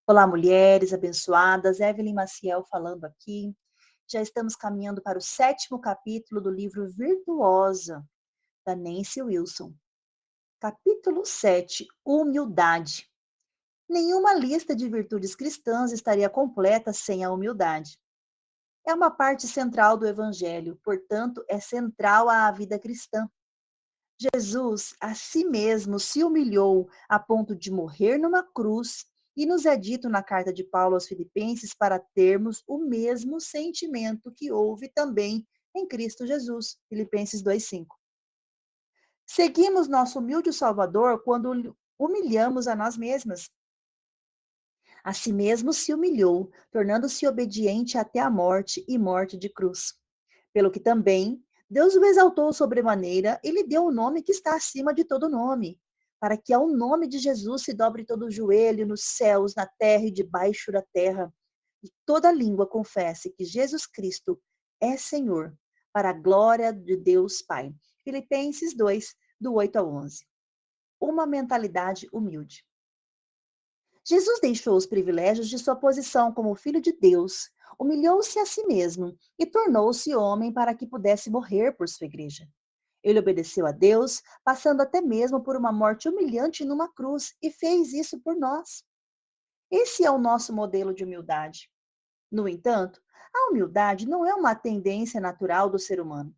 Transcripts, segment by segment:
Olá, mulheres abençoadas. Evelyn Maciel falando aqui. Já estamos caminhando para o sétimo capítulo do livro Virtuosa, da Nancy Wilson. Capítulo 7, Humildade. Nenhuma lista de virtudes cristãs estaria completa sem a humildade. É uma parte central do Evangelho, portanto, é central à vida cristã. Jesus a si mesmo se humilhou a ponto de morrer numa cruz, e nos é dito na carta de Paulo aos Filipenses para termos o mesmo sentimento que houve também em Cristo Jesus. Filipenses 2:5. Seguimos nosso humilde Salvador quando humilhamos a nós mesmas. A si mesmo se humilhou, tornando-se obediente até a morte e morte de cruz. Pelo que também Deus o exaltou sobremaneira e lhe deu o nome que está acima de todo nome, para que ao nome de Jesus se dobre todo o joelho nos céus, na terra e debaixo da terra, e toda língua confesse que Jesus Cristo é Senhor, para a glória de Deus Pai. Filipenses 2, do 8 ao 11. Uma mentalidade humilde. Jesus deixou os privilégios de sua posição como filho de Deus, humilhou-se a si mesmo e tornou-se homem para que pudesse morrer por sua igreja. Ele obedeceu a Deus, passando até mesmo por uma morte humilhante numa cruz, e fez isso por nós. Esse é o nosso modelo de humildade. No entanto, a humildade não é uma tendência natural do ser humano.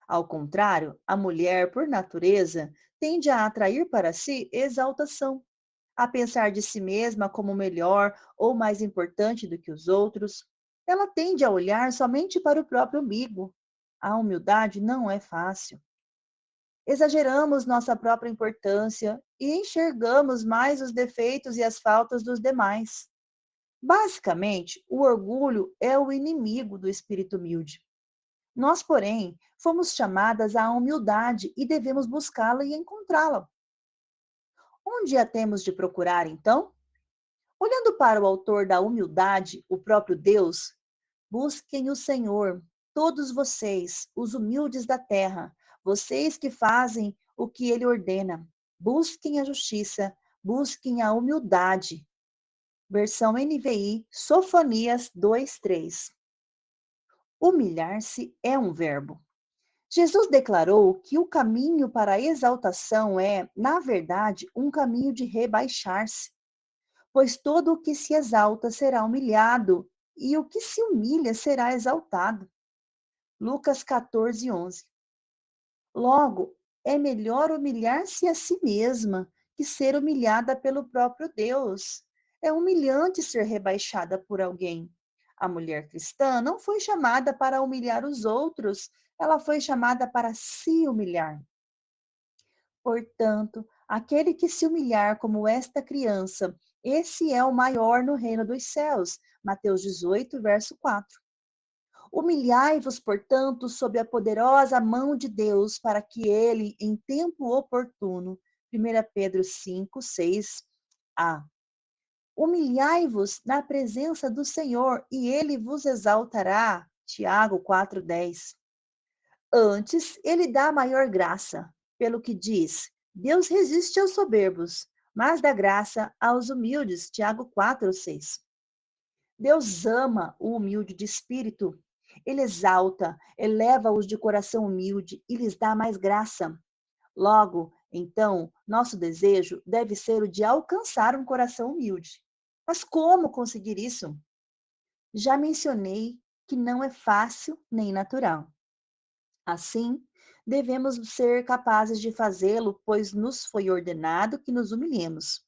Ao contrário, a mulher, por natureza, tende a atrair para si exaltação, a pensar de si mesma como melhor ou mais importante do que os outros. Ela tende a olhar somente para o próprio umbigo. A humildade não é fácil. Exageramos nossa própria importância e enxergamos mais os defeitos e as faltas dos demais. Basicamente, o orgulho é o inimigo do espírito humilde. Nós, porém, fomos chamadas à humildade e devemos buscá-la e encontrá-la. Onde a temos de procurar, então? Olhando para o autor da humildade, o próprio Deus, busquem o Senhor, todos vocês, os humildes da terra, vocês que fazem o que ele ordena. Busquem a justiça, busquem a humildade. Versão NVI, Sofonias 2:3. Humilhar-se é um verbo. Jesus declarou que o caminho para a exaltação é, na verdade, um caminho de rebaixar-se. Pois todo o que se exalta será humilhado, e o que se humilha será exaltado. Lucas 14:11. Logo, é melhor humilhar-se a si mesma que ser humilhada pelo próprio Deus. É humilhante ser rebaixada por alguém. A mulher cristã não foi chamada para humilhar os outros, ela foi chamada para se humilhar. Portanto, aquele que se humilhar como esta criança, esse é o maior no reino dos céus. Mateus 18, verso 4. Humilhai-vos, portanto, sob a poderosa mão de Deus, para que ele, em tempo oportuno, 1 Pedro 5, 6a. Humilhai-vos na presença do Senhor, e ele vos exaltará. Tiago 4:10. Antes, ele dá maior graça, pelo que diz: Deus resiste aos soberbos, mas dá graça aos humildes. Tiago 4:6. Deus ama o humilde de espírito. Ele exalta, eleva-os de coração humilde e lhes dá mais graça. Logo, então, nosso desejo deve ser o de alcançar um coração humilde. Mas como conseguir isso? Já mencionei que não é fácil nem natural. Assim, devemos ser capazes de fazê-lo, pois nos foi ordenado que nos humilhemos.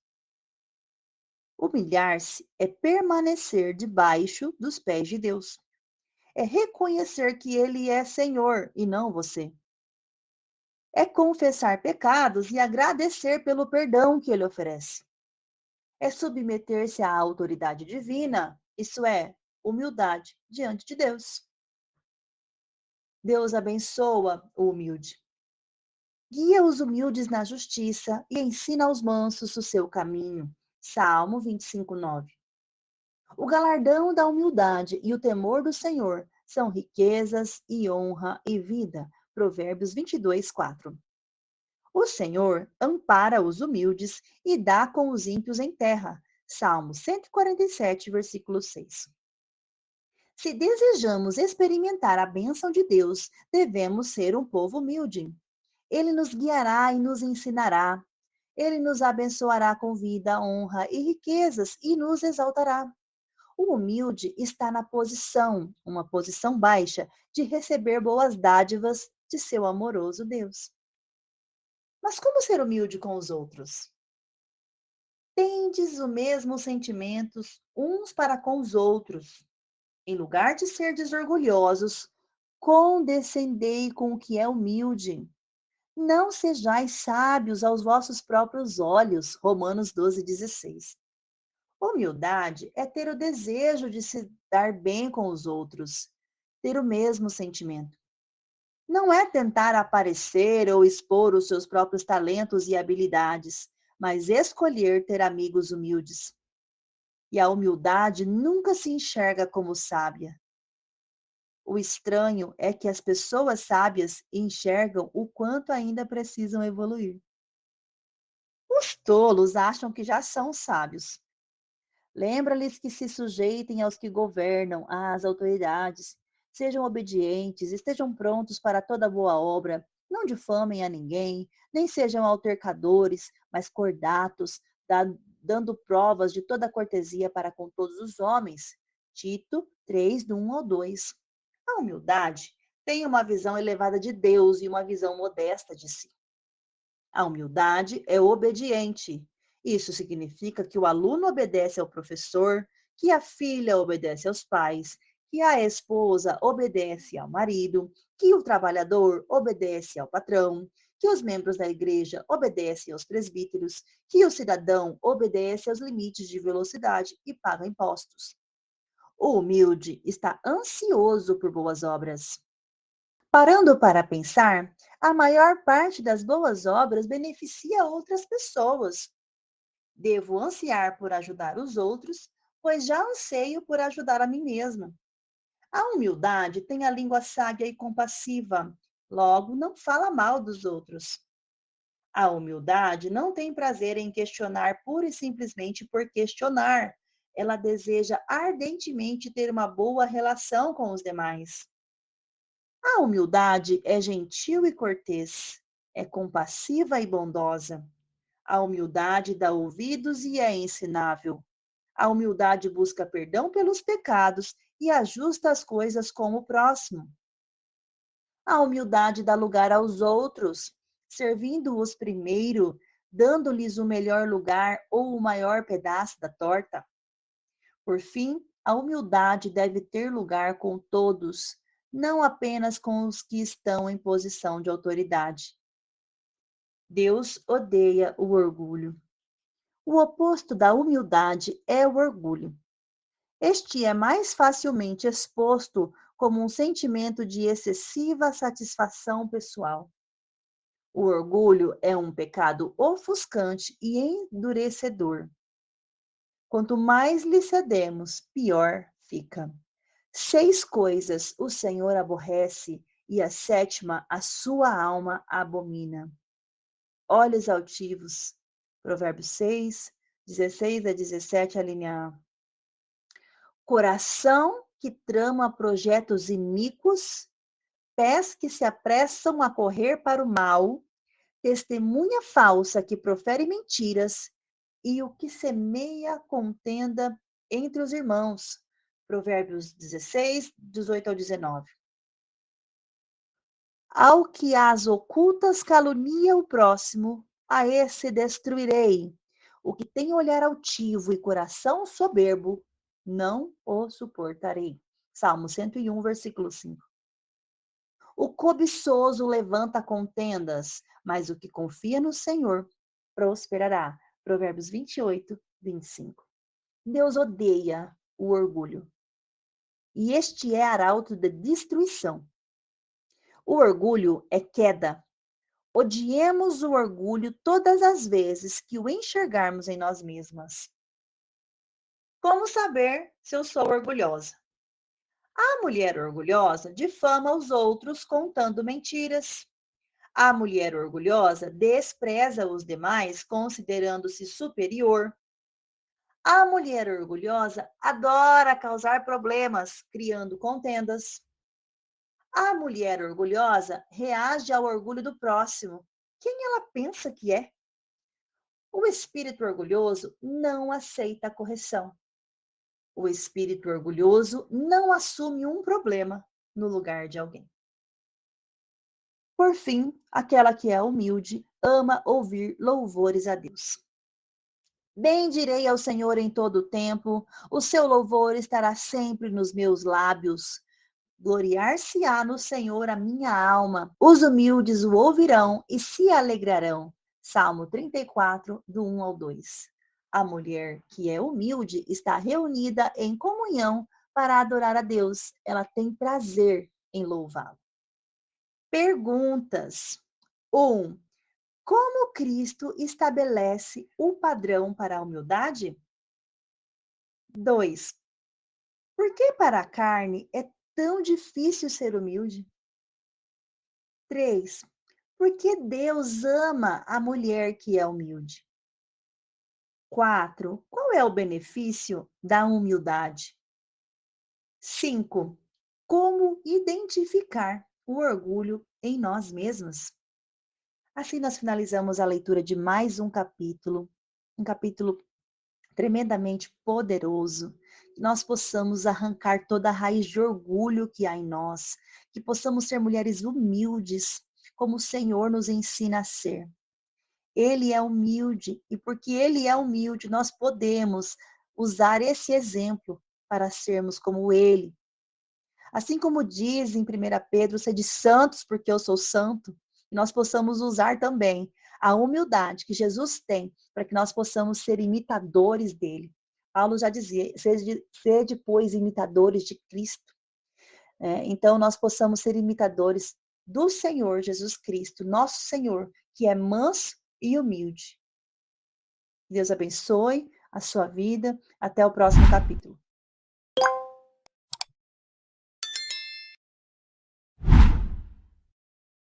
Humilhar-se é permanecer debaixo dos pés de Deus. É reconhecer que Ele é Senhor e não você. É confessar pecados e agradecer pelo perdão que Ele oferece. É submeter-se à autoridade divina, isso é, humildade diante de Deus. Deus abençoa o humilde. Guia os humildes na justiça e ensina aos mansos o seu caminho. Salmo 25:9. O galardão da humildade e o temor do Senhor são riquezas e honra e vida. Provérbios 22:4. O Senhor ampara os humildes e dá com os ímpios em terra. Salmo 147, versículo 6. Se desejamos experimentar a bênção de Deus, devemos ser um povo humilde. Ele nos guiará e nos ensinará. Ele nos abençoará com vida, honra e riquezas e nos exaltará. O humilde está na posição, uma posição baixa, de receber boas dádivas de seu amoroso Deus. Mas como ser humilde com os outros? Tendes os mesmos sentimentos uns para com os outros. Em lugar de ser desorgulhosos, condescendei com o que é humilde. Não sejais sábios aos vossos próprios olhos. Romanos 12:16. Humildade é ter o desejo de se dar bem com os outros, ter o mesmo sentimento. Não é tentar aparecer ou expor os seus próprios talentos e habilidades, mas escolher ter amigos humildes. E a humildade nunca se enxerga como sábia. O estranho é que as pessoas sábias enxergam o quanto ainda precisam evoluir. Os tolos acham que já são sábios. Lembra-lhes que se sujeitem aos que governam, às autoridades, sejam obedientes, estejam prontos para toda boa obra, não difamem a ninguém, nem sejam altercadores, mas cordatos, dando provas de toda cortesia para com todos os homens. Tito 3, do 1 ao 2. A humildade tem uma visão elevada de Deus e uma visão modesta de si. A humildade é obediente. Isso significa que o aluno obedece ao professor, que a filha obedece aos pais, que a esposa obedece ao marido, que o trabalhador obedece ao patrão, que os membros da igreja obedecem aos presbíteros, que o cidadão obedece aos limites de velocidade e paga impostos. O humilde está ansioso por boas obras. Parando para pensar, a maior parte das boas obras beneficia outras pessoas. Devo ansiar por ajudar os outros, pois já anseio por ajudar a mim mesma. A humildade tem a língua sábia e compassiva, logo não fala mal dos outros. A humildade não tem prazer em questionar pura e simplesmente por questionar. Ela deseja ardentemente ter uma boa relação com os demais. A humildade é gentil e cortês, é compassiva e bondosa. A humildade dá ouvidos e é ensinável. A humildade busca perdão pelos pecados e ajusta as coisas com o próximo. A humildade dá lugar aos outros, servindo-os primeiro, dando-lhes o melhor lugar ou o maior pedaço da torta. Por fim, a humildade deve ter lugar com todos, não apenas com os que estão em posição de autoridade. Deus odeia o orgulho. O oposto da humildade é o orgulho. Este é mais facilmente exposto como um sentimento de excessiva satisfação pessoal. O orgulho é um pecado ofuscante e endurecedor. Quanto mais lhe cedemos, pior fica. 6 coisas o Senhor aborrece, e a sétima a sua alma abomina: olhos altivos. Provérbios 6, 16 a 17, a linha A. Coração que trama projetos iníquos, pés que se apressam a correr para o mal, testemunha falsa que profere mentiras e o que semeia contenda entre os irmãos. Provérbios 16, 18 ao 19. Ao que às ocultas calunia o próximo, a esse destruirei. O que tem olhar altivo e coração soberbo, não o suportarei. Salmo 101, versículo 5. O cobiçoso levanta contendas, mas o que confia no Senhor prosperará. Provérbios 28, 25. Deus odeia o orgulho. E este é arauto de destruição. O orgulho é queda. Odiemos o orgulho todas as vezes que o enxergarmos em nós mesmas. Como saber se eu sou orgulhosa? A mulher orgulhosa difama os outros contando mentiras. A mulher orgulhosa despreza os demais, considerando-se superior. A mulher orgulhosa adora causar problemas, criando contendas. A mulher orgulhosa reage ao orgulho do próximo. Quem ela pensa que é? O espírito orgulhoso não aceita a correção. O espírito orgulhoso não assume um problema no lugar de alguém. Por fim, aquela que é humilde ama ouvir louvores a Deus. Bendirei ao Senhor em todo o tempo, o seu louvor estará sempre nos meus lábios. Gloriar-se-á no Senhor a minha alma. Os humildes o ouvirão e se alegrarão. Salmo 34, do 1 ao 2. A mulher que é humilde está reunida em comunhão para adorar a Deus. Ela tem prazer em louvá-lo. Perguntas. 1. Como Cristo estabelece o padrão para a humildade? 2. Por que para a carne é tão difícil ser humilde? 3. Por que Deus ama a mulher que é humilde? 4. Qual é o benefício da humildade? 5. Como identificar o orgulho em nós mesmos? Assim nós finalizamos a leitura de mais um capítulo tremendamente poderoso, que nós possamos arrancar toda a raiz de orgulho que há em nós, que possamos ser mulheres humildes, como o Senhor nos ensina a ser. Ele é humilde, e porque ele é humilde, nós podemos usar esse exemplo para sermos como ele. Assim como diz em 1 Pedro, sede santos porque eu sou santo, nós possamos usar também a humildade que Jesus tem para que nós possamos ser imitadores dele. Paulo já dizia, sede pois imitadores de Cristo. Então nós possamos ser imitadores do Senhor Jesus Cristo, nosso Senhor, que é manso e humilde. Deus abençoe a sua vida. Até o próximo capítulo.